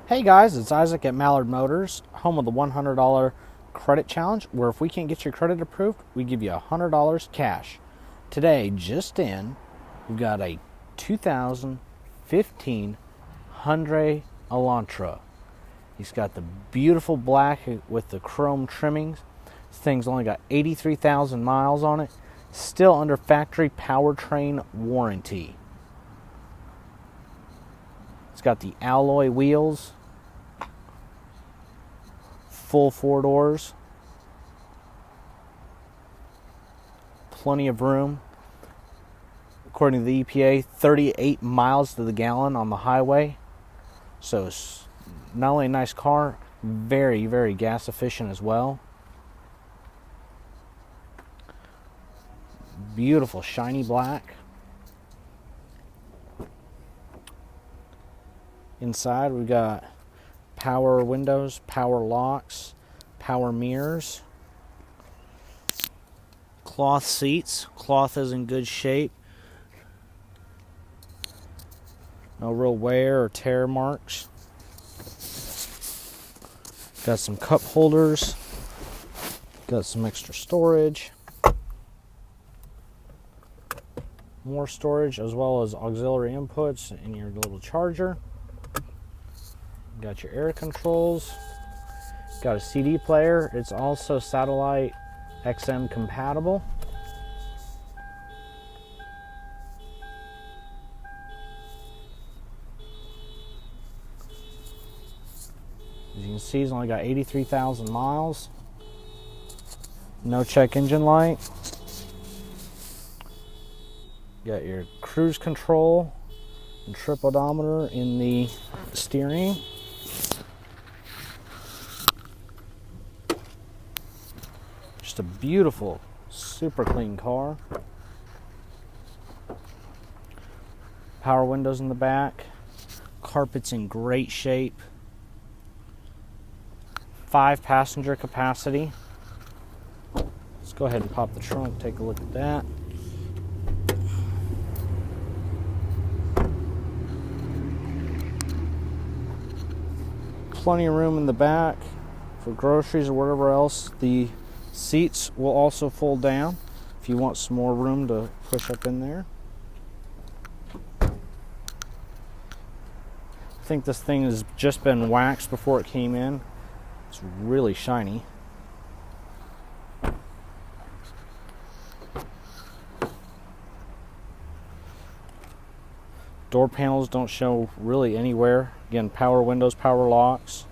Hey guys, it's Isaac at Mallard Motors, home of the $100 credit challenge, where if we can't get your credit approved, we give you $100 cash. Today, just in, we've got a 2015 Hyundai Elantra. He's got the beautiful black with the chrome trimmings. This thing's only got 83,000 miles on it, still under factory powertrain warranty. It's got the alloy wheels, full four doors, plenty of room. According to the EPA, 38 miles to the gallon on the highway. So it's not only a nice car, very, very gas efficient as well. Beautiful shiny black. Inside we've got power windows, power locks, power mirrors, cloth seats. Cloth is in good shape. No real wear or tear marks. Got some cup holders. Got some extra storage. More storage as well as auxiliary inputs and your little charger. Got your air controls. Got a CD player. It's also satellite XM compatible. As you can see, it's only got 83,000 miles. No check engine light. Got your cruise control and trip odometer in the steering. Just a beautiful, super clean car. Power windows in the back. Carpet's in great shape. 5 passenger capacity. Let's go ahead and pop the trunk, take a look at that. Plenty of room in the back for groceries or whatever else. The seats will also fold down if you want some more room to push up in there. I think this thing has just been waxed before it came in. It's really shiny. Door panels don't show really anywhere. Again, power windows, power locks.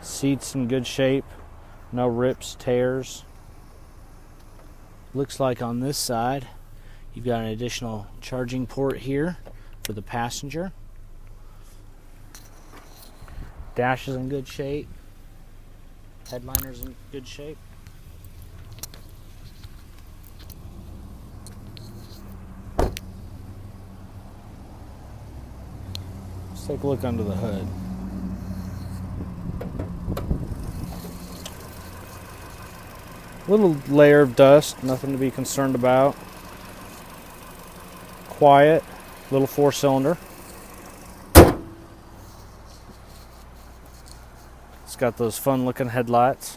Seats in good shape. No rips, tears. Looks like on this side, you've got an additional charging port here for the passenger. Dash is in good shape. Headliner's in good shape. Let's take a look under the hood. Little layer of dust, nothing to be concerned about. Quiet, little 4-cylinder. It's got those fun looking headlights.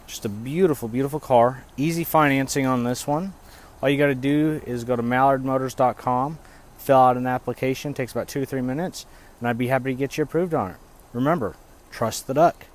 Just a beautiful, beautiful car. Easy financing on this one. All you got to do is go to mallardmotors.com, fill out an application. It takes about 2 to 3 minutes, and I'd be happy to get you approved on it. Remember, trust the duck.